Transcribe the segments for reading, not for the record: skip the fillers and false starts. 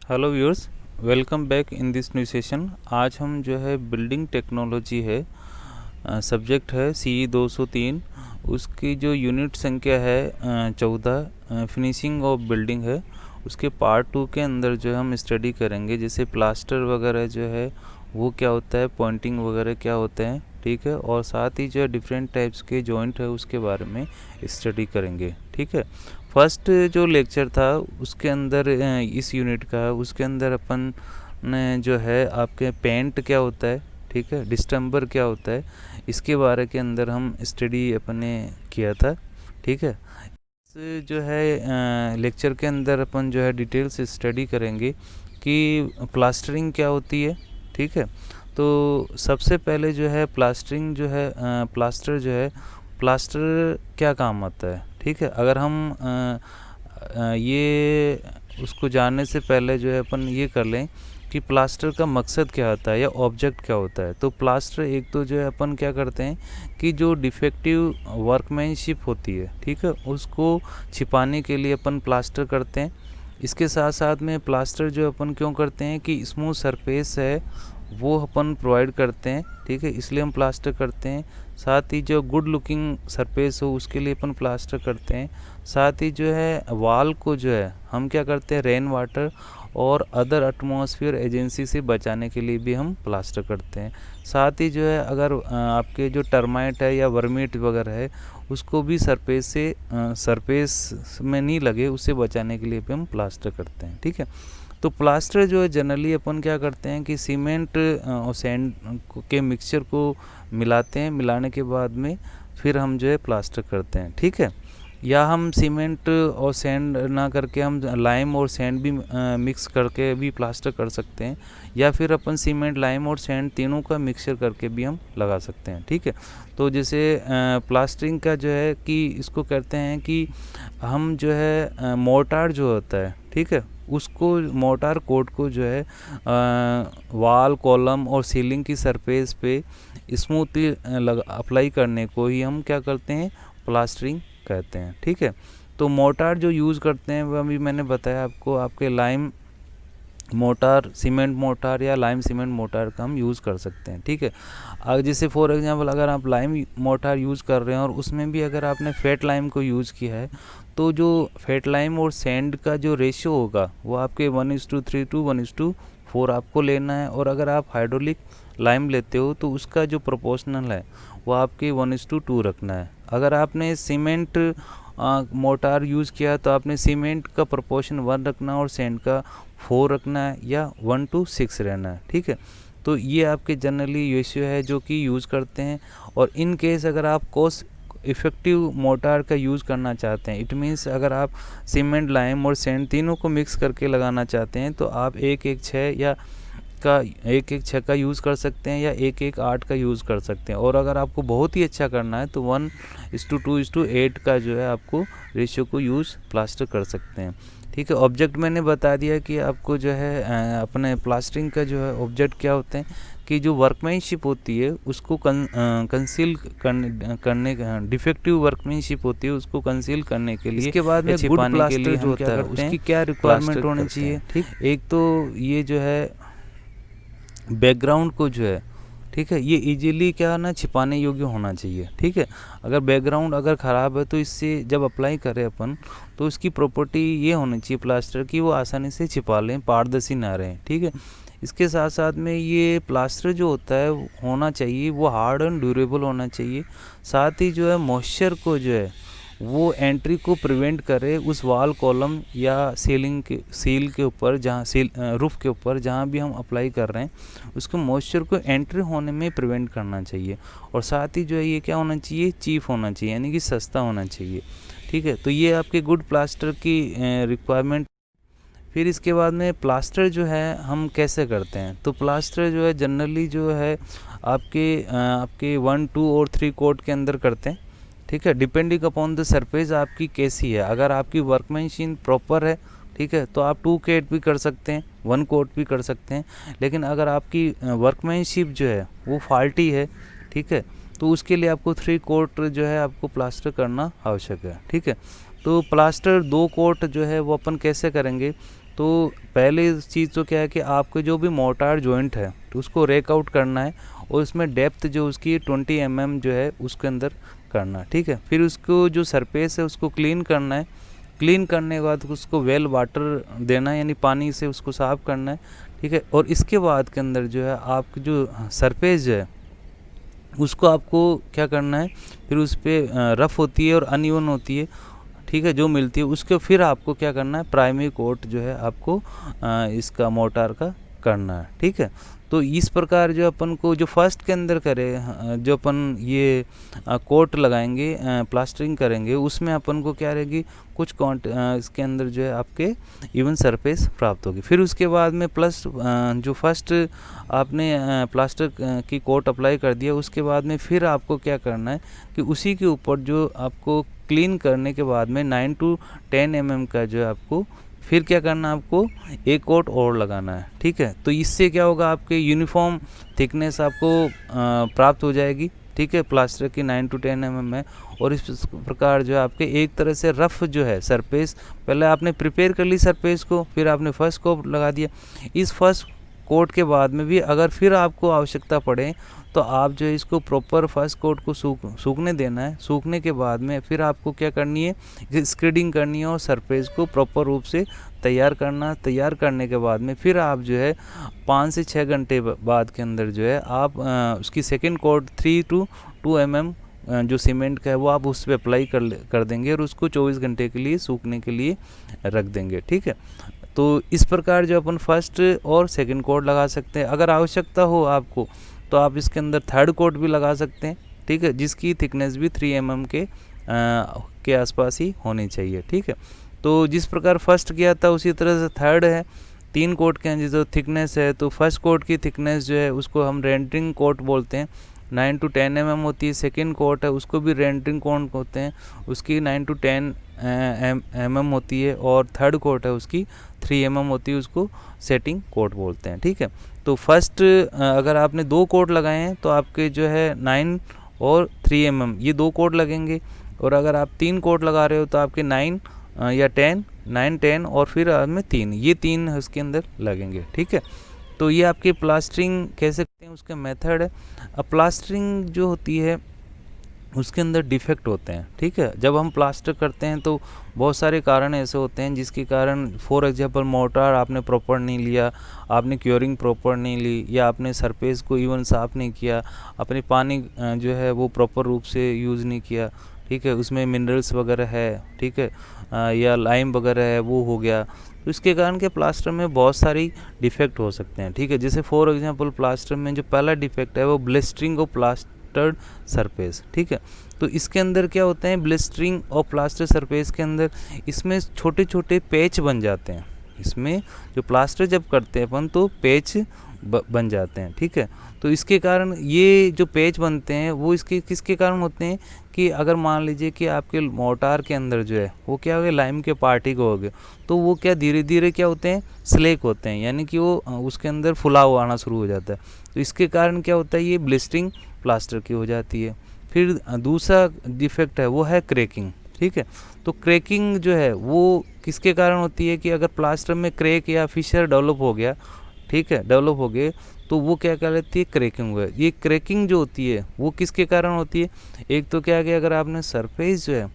Hello viewers, welcome back in this new session. आज हम जो है बिल्डिंग टेक्नोलॉजी है, सब्जेक्ट है CE 203। उसकी जो यूनिट संख्या है 14, फिनिशिंग ऑफ बिल्डिंग है। उसके पार्ट 2 के अंदर जो है हम स्टडी करेंगे, जैसे प्लास्टर वगैरह जो है वो क्या होता है, पॉइंटिंग वगैरह क्या होते हैं, ठीक है। और साथ ही जो है डिफरेंट टाइप्स के जॉइंट है उसके बारे में स्टडी करेंगे, ठीक है। फर्स्ट जो लेक्चर था उसके अंदर इस यूनिट का, उसके अंदर अपन ने जो है आपके पेंट क्या होता है, ठीक है, डिस्टेंबर क्या होता है, इसके बारे के अंदर हम स्टडी अपने किया था, ठीक है। इस जो है लेक्चर के अंदर अपन जो है डिटेल से स्टडी करेंगे कि प्लास्टरिंग क्या होती है, ठीक है। तो सबसे पहले जो है प्लास्टरिंग जो है प्लास्टर जो है, प्लास्टर क्या काम आता है, ठीक है। अगर हम ये उसको जानने से पहले जो है अपन ये कर लें कि प्लास्टर का मकसद क्या होता है या ऑब्जेक्ट क्या होता है। तो प्लास्टर एक तो जो है अपन क्या करते हैं कि जो डिफेक्टिव वर्कमैनशिप होती है, ठीक है, उसको छिपाने के लिए अपन प्लास्टर करते हैं। इसके साथ साथ में प्लास्टर जो अपन क्यों करते हैं कि स्मूथ सरफेस है वो अपन प्रोवाइड करते हैं, ठीक है, इसलिए हम प्लास्टर करते हैं। साथ ही जो गुड लुकिंग सरफेस हो उसके लिए अपन प्लास्टर करते हैं। साथ ही जो है वॉल को जो है हम क्या करते हैं, रेन वाटर और अदर एटमॉस्फेयर एजेंसी से बचाने के लिए भी हम प्लास्टर करते हैं। साथ ही जो है अगर आपके जो टर्माइट है या वर्मीट वगैरह है उसको भी सरफेस में नहीं लगे, उससे बचाने के लिए भी हम प्लास्टर करते हैं, ठीक है। तो प्लास्टर जो है जनरली अपन क्या करते हैं कि सीमेंट और सैंड के मिक्सचर को मिलाते हैं, मिलाने के बाद में फिर हम जो है प्लास्टर करते हैं, ठीक है। या हम सीमेंट और सैंड ना करके हम लाइम और सैंड भी मिक्स करके भी प्लास्टर कर सकते हैं, या फिर अपन सीमेंट, लाइम और सैंड तीनों का मिक्सचर करके भी हम लगा सकते हैं, ठीक है। तो जैसे प्लास्टरिंग का जो है कि इसको कहते हैं कि हम जो है मोर्टार जो होता है, ठीक है, उसको मोर्टार कोट को जो है वॉल, कॉलम और सीलिंग की सरफेस पे स्मूथली अप्लाई करने को ही हम क्या करते हैं, प्लास्टरिंग कहते हैं, ठीक है। तो मोर्टार जो यूज़ करते हैं वो अभी मैंने बताया आपको, आपके लाइम मोटार, सीमेंट मोटार या लाइम सीमेंट मोटार का हम यूज़ कर सकते हैं, ठीक है। जैसे फॉर एग्जांपल अगर आप लाइम मोटार यूज़ कर रहे हैं और उसमें भी अगर आपने फेट लाइम को यूज़ किया है तो जो फेट लाइम और सैंड का जो रेशियो होगा वो आपके 1:3 टू 1:4 आपको लेना है। और अगर आप हाइड्रोलिक लाइम लेते हो तो उसका जो प्रोपोर्शनल है वो आपके 1:2 रखना है। अगर आपने सीमेंट मोटार यूज़ किया तो आपने सीमेंट का प्रोपोर्शन 1 रखना और सैंड का 4 रखना है, या 1:6 रहना है, ठीक है। तो ये आपके जनरली रेशियो है जो कि यूज़ करते हैं। और इन केस अगर आप कॉस्ट इफ़ेक्टिव मोटार का यूज़ करना चाहते हैं, इट मीन्स अगर आप सीमेंट, लाइम और सैंड तीनों को मिक्स करके लगाना चाहते हैं तो आप 1:6 का यूज़ कर सकते हैं या 1:8 का यूज़ कर सकते हैं। और अगर आपको बहुत ही अच्छा करना है तो 1:2:8 का जो है आपको रेशियो को यूज़ प्लास्टर कर सकते हैं, ठीक है। ऑब्जेक्ट मैंने बता दिया कि आपको जो है अपने प्लास्टरिंग का जो है ऑब्जेक्ट क्या होते हैं कि जो वर्कमैनशिप होती है उसको कंसील करने डिफेक्टिव वर्कमैनशिप होती है उसको कंसील करने के लिए, इसके बाद में गुड प्लास्टर जो होता है उसकी क्या रिक्वायरमेंट होनी चाहिए, ठीक। एक तो ये जो है बैकग्राउंड को जो है, ठीक है, ये इजीली क्या ना छिपाने योग्य होना चाहिए, ठीक है। अगर बैकग्राउंड अगर ख़राब है तो इससे जब अप्लाई करें अपन तो इसकी प्रॉपर्टी ये होनी चाहिए प्लास्टर की, वो आसानी से छिपा लें, पारदर्शी ना रहें, ठीक है। इसके साथ साथ में ये प्लास्टर जो होता है होना चाहिए वो हार्ड एंड ड्यूरेबल होना चाहिए। साथ ही जो है मॉइस्चर को जो है वो एंट्री को प्रिवेंट करे उस वॉल, कॉलम या सील के ऊपर, जहाँ रूफ के ऊपर जहाँ भी हम अप्लाई कर रहे हैं उसको मॉइस्चर को एंट्री होने में प्रिवेंट करना चाहिए। और साथ ही जो है ये क्या होना चाहिए, चीप होना चाहिए, यानी कि सस्ता होना चाहिए, ठीक है। तो ये आपके गुड प्लास्टर की रिक्वायरमेंट। फिर इसके बाद में प्लास्टर जो है हम कैसे करते हैं, तो प्लास्टर जो है जनरली जो है आपके 1, 2 और 3 कोट के अंदर करते हैं, ठीक है, डिपेंडिंग अपॉन द सरफेस आपकी कैसी है। अगर आपकी वर्कमैनशिप प्रॉपर है, ठीक है, तो आप 2 कोट भी कर सकते हैं, 1 कोट भी कर सकते हैं। लेकिन अगर आपकी वर्कमैनशिप जो है वो फॉल्टी है, ठीक है, तो उसके लिए आपको 3 कोट जो है आपको प्लास्टर करना आवश्यक है, ठीक है। तो प्लास्टर 2 कोट जो है वो अपन कैसे करेंगे तो पहले चीज़ तो क्या है कि आपके जो भी मोटार जॉइंट है तो उसको रेक आउट करना है और उसमें डेप्थ जो उसकी 20 mm जो है उसके अंदर करना है, ठीक है। फिर उसको जो सरफेस है उसको क्लीन करना है। क्लीन करने के बाद उसको वेल वाटर देना है, यानी पानी से उसको साफ़ करना है, ठीक है। और इसके बाद के अंदर जो है आपकी जो सरफेस जो है उसको आपको क्या करना है, फिर उस पर रफ़ होती है और अनइवन होती है, ठीक है, जो मिलती है उसके फिर आपको क्या करना है, प्राइमरी कोट जो है आपको इसका मोटार का करना है, ठीक है। तो इस प्रकार जो अपन को जो फर्स्ट के अंदर करे जो अपन ये कोट लगाएंगे प्लास्टरिंग करेंगे उसमें अपन को क्या रहेगी, कुछ इसके अंदर जो है आपके इवन सरफेस प्राप्त होगी। फिर उसके बाद में प्लस जो फर्स्ट आपने प्लास्टर की कोट अप्लाई कर दिया उसके बाद में फिर आपको क्या करना है कि उसी के ऊपर जो आपको क्लीन करने के बाद में 9 to 10 mm का जो है आपको फिर क्या करना है, आपको एक कोट और लगाना है, ठीक है। तो इससे क्या होगा, आपके यूनिफॉर्म थिकनेस आपको प्राप्त हो जाएगी, ठीक है, प्लास्टर की 9 to 10 mm है। और इस प्रकार जो है आपके एक तरह से रफ़ जो है सरफेस, पहले आपने प्रिपेयर कर ली सरफेस को, फिर आपने फर्स्ट कोट लगा दिया। इस फर्स्ट कोट के बाद में भी अगर फिर आपको आवश्यकता पड़े तो आप जो है इसको प्रॉपर फर्स्ट कोट को सूखने देना है। सूखने के बाद में फिर आपको क्या करनी है, स्क्रीडिंग करनी है और सरफेस को प्रॉपर रूप से तैयार करना। तैयार करने के बाद में फिर आप जो है 5 से 6 घंटे बाद के अंदर जो है आप उसकी सेकेंड कोट 3 to 2 mm जो सीमेंट का है वो आप उस पर अप्लाई कर देंगे और उसको 24 घंटे के लिए सूखने के लिए रख देंगे, ठीक है। तो इस प्रकार जो अपन फर्स्ट और सेकंड कोट लगा सकते हैं। अगर आवश्यकता हो आपको तो आप इसके अंदर थर्ड कोट भी लगा सकते हैं, ठीक है, जिसकी थिकनेस भी 3 mm के आसपास ही होनी चाहिए, ठीक है। तो जिस प्रकार फर्स्ट किया था उसी तरह से थर्ड है, 3 कोट के हैं जो थिकनेस है। तो फर्स्ट कोट की थिकनेस जो है उसको हम रेंडरिंग कोट बोलते हैं, 9 to 10 mm होती है। सेकेंड कोट है उसको भी रेंडरिंग कोट होते हैं, उसकी 9 to 10 mm होती है। और थर्ड कोट है उसकी 3 mm होती है, उसको सेटिंग कोट बोलते हैं, ठीक है। तो फर्स्ट अगर आपने 2 कोट लगाए हैं तो आपके जो है 9 और 3 mm ये 2 कोट लगेंगे। और अगर आप 3 कोट लगा रहे हो तो आपके 9 या 9 10 और फिर में 3 ये 3 उसके अंदर लगेंगे, ठीक है। तो ये आपकी प्लास्टरिंग कह सकते हैं उसका मेथड है। अब प्लास्टरिंग जो होती है उसके अंदर डिफेक्ट होते हैं, ठीक है। जब हम प्लास्टर करते हैं तो बहुत सारे कारण ऐसे होते हैं जिसके कारण, फॉर एग्जांपल मोटार आपने प्रॉपर नहीं लिया, आपने क्योरिंग प्रॉपर नहीं ली, या आपने सरफेस को इवन साफ़ नहीं किया, अपने पानी जो है वो प्रॉपर रूप से यूज़ नहीं किया, ठीक है, उसमें मिनरल्स वगैरह है, ठीक है, या लाइम वगैरह है वो हो गया। तो इसके कारण के प्लास्टर में बहुत सारी डिफेक्ट हो सकते हैं, ठीक है। जैसे फॉर एग्जांपल प्लास्टर में जो पहला डिफेक्ट है वो ब्लिस्टरिंग ऑफ प्लास्टर्ड सरफेस, ठीक है। तो इसके अंदर क्या होते हैं, ब्लिस्टरिंग और प्लास्टर सरफेस के अंदर इसमें छोटे छोटे पैच बन जाते हैं। इसमें जो प्लास्टर जब करते हैं अपन तो पैच बन जाते हैं, ठीक है। तो इसके कारण ये जो पैच बनते हैं वो इसके किसके कारण होते हैं कि अगर मान लीजिए कि आपके मोटार के अंदर जो है वो क्या हो गया, लाइम के पार्टिकल हो गए, तो वो क्या धीरे धीरे क्या होते हैं, स्लेक होते हैं, यानी कि वो उसके अंदर फुलाव आना शुरू हो जाता है। तो इसके कारण क्या होता है, ये ब्लिस्टरिंग प्लास्टर की हो जाती है। फिर दूसरा डिफेक्ट है वो है क्रैकिंग, ठीक है। तो क्रैकिंग जो है वो किसके कारण होती है कि अगर प्लास्टर में क्रैक या फिशर डेवलप हो गया, ठीक है, डेवलप हो गए तो वो क्या कहलाती है, क्रैकिंग हुआ। ये क्रैकिंग जो होती है वो किसके कारण होती है, एक तो क्या है कि अगर आपने सरफेस जो है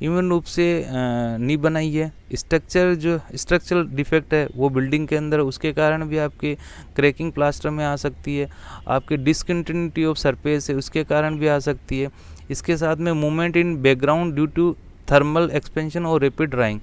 इवन रूप से नहीं बनाई है, स्ट्रक्चरल डिफेक्ट है वो बिल्डिंग के अंदर, उसके कारण भी आपके क्रैकिंग प्लास्टर में आ सकती है। आपके डिसकंटिन्यूटी ऑफ सरफेस है उसके कारण भी आ सकती है। इसके साथ में movement in background due to thermal expansion और रैपिड ड्राइंग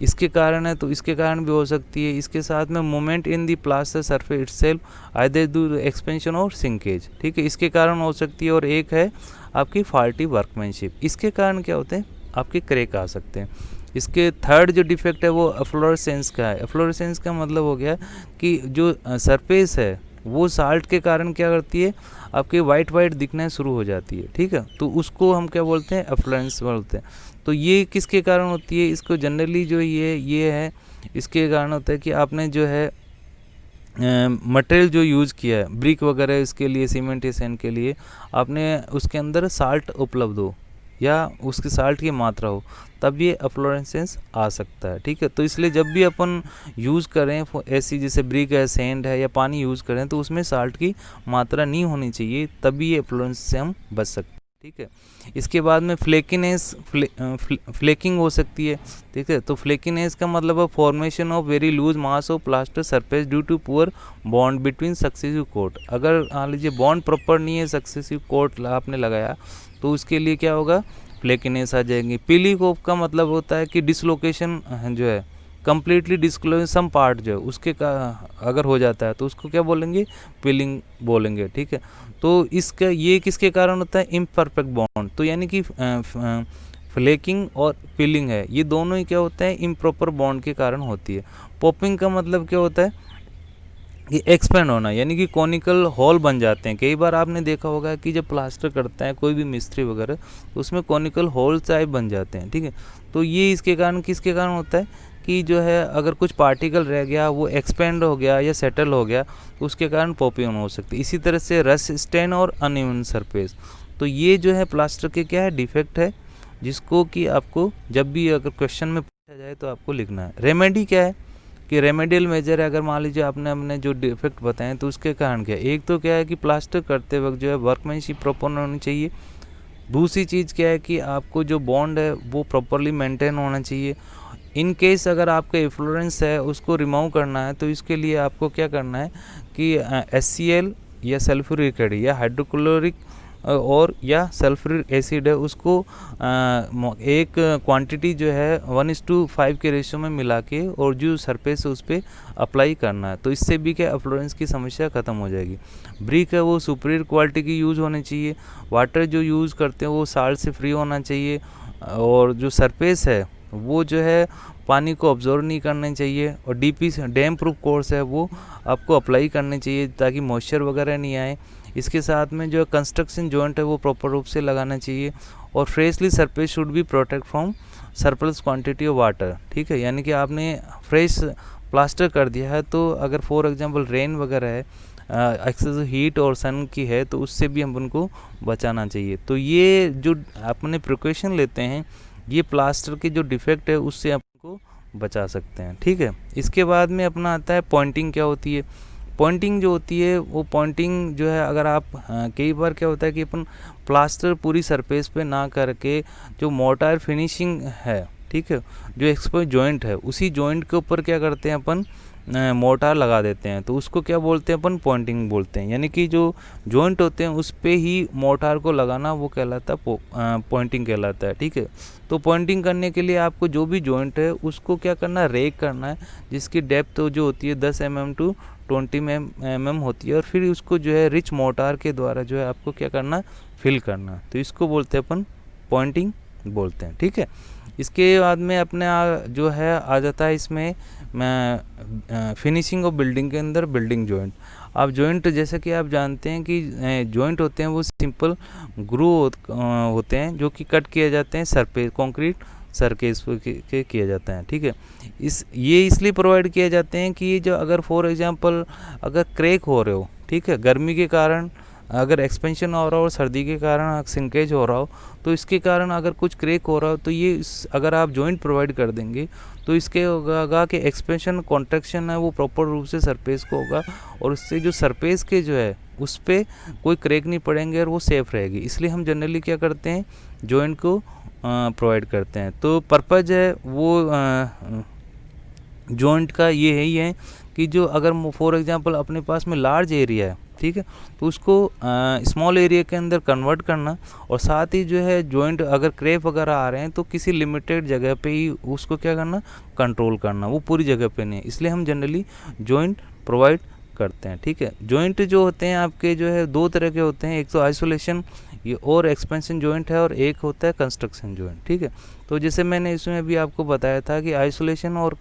इसके कारण है, तो इसके कारण भी हो सकती है। इसके साथ में मूवमेंट इन दी plaster surface itself either due expansion और सिंकेज, ठीक है, इसके कारण हो सकती है। और एक है आपकी फॉल्टी वर्कमैनशिप, इसके कारण क्या होते हैं, आपके क्रैक आ सकते हैं। इसके थर्ड जो डिफेक्ट है वो एफ्लोरेसेंस का है। एफ्लोरेसेंस का मतलब हो गया कि जो सरफेस है वो साल्ट के कारण क्या करती है, आपके वाइट दिखना शुरू हो जाती है, ठीक है। तो उसको हम क्या बोलते हैं, एफ्लोरेंस बोलते हैं। तो ये किसके कारण होती है, इसको जनरली जो ये है इसके कारण होता है कि आपने जो है मटेरियल जो यूज़ किया है, ब्रिक वगैरह इसके लिए, सीमेंटेशन के लिए, आपने उसके अंदर साल्ट उपलब्ध हो, या उसकी साल्ट की मात्रा हो, तब ये एफ्लोरेसेंस आ सकता है। ठीक है, तो इसलिए जब भी अपन यूज़ करें ऐसी जैसे ब्रिक है, सैंड है या पानी यूज़ करें तो उसमें साल्ट की मात्रा नहीं होनी चाहिए, तभी ये एफ्लोरेंस से हम बच सकते हैं। ठीक है, इसके बाद में फ्लेकिनेस फ्लेकिंग हो सकती है। ठीक है, तो फ्लेकिनेस का मतलब है formation of very loose mass of plaster surface due to poor bond between successive coat. अगर मान लीजिए बॉन्ड प्रॉपर नहीं है, सक्सेसिव कोट आपने लगाया, तो उसके लिए क्या होगा, फ्लेकिनेस आ जाएगी। पीली कोप का मतलब होता है कि डिसलोकेशन जो है, कंप्लीटली डिस्क्लोज सम पार्ट जो है उसके का अगर हो जाता है तो उसको क्या बोलेंगे, पीलिंग बोलेंगे। ठीक है, तो इसका ये किसके कारण होता है, इम्परफेक्ट बॉन्ड। तो यानी कि फ्लेकिंग और पीलिंग है, ये दोनों ही क्या होता है, इम्प्रॉपर बॉन्ड के कारण होती है। पॉपिंग का मतलब क्या होता है कि एक्सपेंड होना, यानी कि कॉनिकल हॉल बन जाते हैं। कई बार आपने देखा होगा कि जब प्लास्टर करता है कोई भी मिस्त्री वगैरह, तो उसमें कॉनिकल हॉल टाइप बन जाते हैं। ठीक है, तो ये इसके कारण किसके कारण होता है कि जो है अगर कुछ पार्टिकल रह गया वो एक्सपेंड हो गया या सेटल हो गया, तो उसके कारण पॉपिंग हो सकती है। इसी तरह से रस्ट स्टेन और अनइवन सरफेस, तो ये जो है प्लास्टर के क्या है, डिफेक्ट है, जिसको कि आपको जब भी अगर क्वेश्चन में पूछा जाए तो आपको लिखना है। रेमेडी क्या है कि रेमेडियल मेजर है, अगर मान लीजिए आपने हमने जो डिफेक्ट बताएं तो उसके कारण क्या है, एक तो क्या है कि प्लास्टर करते वक्त जो है वर्कमैनशिप प्रॉपर होनी चाहिए। दूसरी चीज़ क्या है कि आपको जो बॉन्ड है वो प्रॉपरली मेंटेन होना चाहिए। इन केस अगर आपका इन्फ्लोरेंस है उसको रिमूव करना है, तो इसके लिए आपको क्या करना है कि HCl या सल्फ्यूरिक एसिड या हाइड्रोक्लोरिक और या सल्फ्यूरिक एसिड है, उसको एक क्वांटिटी जो है 1:5 के रेशियो में मिला के और जो सरफेस है उस पर अप्लाई करना है। तो इससे भी क्या एफ्लोरेंस की समस्या ख़त्म हो जाएगी। ब्रिक है वो सुपीरियर क्वालिटी की यूज़ होनी चाहिए। वाटर जो यूज़ करते हैं वो साल्ट से फ्री होना चाहिए, और जो सरफेस है वो जो है पानी को ऑब्जर्व नहीं करना चाहिए, और DP डैम प्रूफ कोर्स है वो आपको अप्लाई करने चाहिए ताकि मॉइस्चर वगैरह नहीं आए। इसके साथ में जो कंस्ट्रक्शन जॉइंट है वो प्रॉपर रूप से लगाना चाहिए, और freshly surface should be protect from surplus quantity of water. ठीक है, यानी कि आपने फ्रेश प्लास्टर कर दिया है, तो अगर फॉर एग्जांपल रेन वगैरह है, एक्सेस हीट और सन की है, तो उससे भी हम उनको बचाना चाहिए। तो ये जो अपने प्रिकॉशन लेते हैं, ये प्लास्टर के जो डिफेक्ट है उससे आपको बचा सकते हैं। ठीक है, इसके बाद में अपना आता है पॉइंटिंग। क्या होती है पॉइंटिंग, जो होती है वो पॉइंटिंग जो है, अगर आप कई बार क्या होता है कि अपन प्लास्टर पूरी सरफेस पे ना करके जो मोर्टार फिनिशिंग है, ठीक है, जो एक्सपोज जॉइंट है, उसी जॉइंट के ऊपर क्या करते हैं अपन, मोर्टार लगा देते हैं, तो उसको क्या बोलते हैं अपन, पॉइंटिंग बोलते हैं। यानी कि जो जॉइंट होते हैं उस पे ही मोर्टार को लगाना वो कहलाता है पॉइंटिंग कहलाता है। ठीक है, तो पॉइंटिंग करने के लिए आपको जो भी जॉइंट है उसको क्या करना है, रेक करना है, जिसकी डेप्थ जो होती है 10 mm टू 20 mm होती है, और फिर उसको जो है रिच मोर्टार के द्वारा जो है आपको क्या करना, फिल करना। तो इसको बोलते हैं अपन पॉइंटिंग बोलते हैं। ठीक है, इसके बाद में अपने जो है आ जाता है इसमें फिनिशिंग ऑफ बिल्डिंग के अंदर बिल्डिंग जॉइंट। अब जॉइंट जैसे कि आप जानते हैं कि जॉइंट होते हैं वो सिंपल ग्रू होते हैं जो कि कट किए जाते हैं सरफेस, कंक्रीट सरफेस के किया जाता है। ठीक है, ये इसलिए प्रोवाइड किए जाते हैं कि जो अगर फॉर एग्जांपल अगर क्रैक हो रहे हो, ठीक है, गर्मी के कारण अगर एक्सपेंशन हो रहा हो और सर्दी के कारण सिंकेज हो रहा हो, तो इसके कारण अगर कुछ क्रैक हो रहा हो तो ये अगर आप जॉइंट प्रोवाइड कर देंगे तो इसके होगा कि एक्सपेंशन कॉन्ट्रैक्शन है वो प्रॉपर रूप से सरफेस को होगा, और उससे जो सरफेस के जो है उस पर कोई क्रैक नहीं पड़ेंगे और वो सेफ रहेगी। इसलिए हम जनरली क्या करते हैं, जॉइंट को प्रोवाइड करते हैं। तो पर्पज़ है वो जॉइंट का ये है ही है कि जो अगर फॉर एग्जांपल अपने पास में लार्ज एरिया है, ठीक है, तो उसको स्मॉल एरिया के अंदर कन्वर्ट करना, और साथ ही जो है जॉइंट अगर क्रैक वगैरह आ रहे हैं तो किसी लिमिटेड जगह पे ही उसको क्या करना, कंट्रोल करना, वो पूरी जगह पे नहीं। इसलिए हम जनरली जॉइंट प्रोवाइड करते हैं। ठीक है, जॉइंट जो होते हैं आपके जो है दो तरह के होते हैं, एक तो आइसोलेशन ये और एक्सपेंशन जॉइंट है, और एक होता है कंस्ट्रक्शन जॉइंट। ठीक है, तो जैसे मैंने इसमें अभी आपको बताया था कि आइसोलेशन और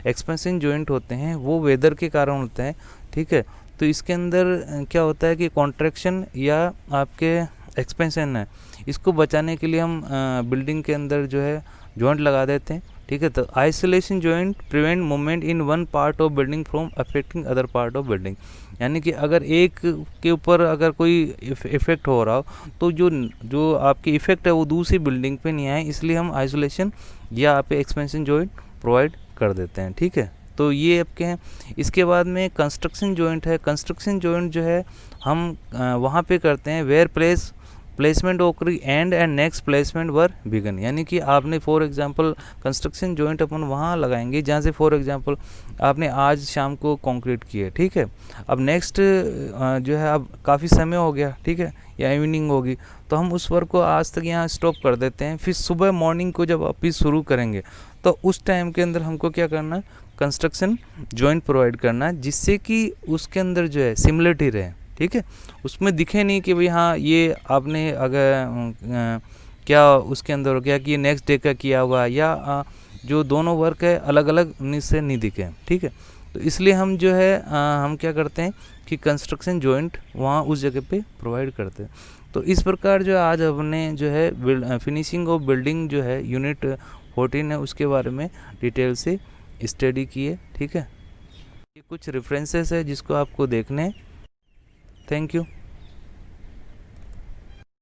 एक्सपेंशन जॉइंट होते हैं वो वेदर के कारण होते हैं। ठीक है, तो इसके अंदर क्या होता है कि कॉन्ट्रैक्शन या आपके एक्सपेंशन है, इसको बचाने के लिए हम बिल्डिंग के अंदर जो है जॉइंट लगा देते हैं। ठीक है। तो isolation joint prevent movement in one part of building from affecting other part of building, यानी कि अगर एक के ऊपर अगर कोई इफेक्ट हो रहा हो तो जो आपकी इफेक्ट है वो दूसरी बिल्डिंग पे नहीं आए, इसलिए हम आइसोलेशन या आप एक्सपेंशन जॉइंट प्रोवाइड कर देते हैं। ठीक है, तो ये आपके हैं। इसके बाद में कंस्ट्रक्शन जॉइंट है। कंस्ट्रक्शन जॉइंट जो है हम वहाँ पे करते हैं where placement occurred and next placement were begun, यानी कि आपने फॉर एग्जांपल कंस्ट्रक्शन जॉइंट अपन वहाँ लगाएंगे जहाँ से फॉर एग्जांपल आपने आज शाम को कंक्रीट किया, ठीक है। अब नेक्स्ट जो है अब काफ़ी समय हो गया, ठीक है, या इवनिंग होगी, तो हम उस वर्क को आज तक यहाँ स्टॉप कर देते हैं। फिर सुबह मॉर्निंग को जब वापस शुरू करेंगे तो उस टाइम के अंदर हमको क्या करना है, कंस्ट्रक्शन जॉइंट प्रोवाइड करना है, जिससे कि उसके अंदर जो है सिमिलरिटी रहे। ठीक है, उसमें दिखे नहीं कि भाई हाँ ये आपने अगर क्या उसके अंदर हो गया कि ये नेक्स्ट डे का किया हुआ, या जो दोनों वर्क है अलग अलग से नहीं दिखे। ठीक है, तो इसलिए हम जो है हम क्या करते हैं कि कंस्ट्रक्शन जॉइंट वहाँ उस जगह पे प्रोवाइड करते हैं। तो इस प्रकार जो आज हमने जो है फिनिशिंग ऑफ बिल्डिंग जो है यूनिट 14 है उसके बारे में डिटेल से स्टडी की है। ठीक है, ये कुछ रेफरेंसेस है जिसको आपको देखने हैं। Thank you.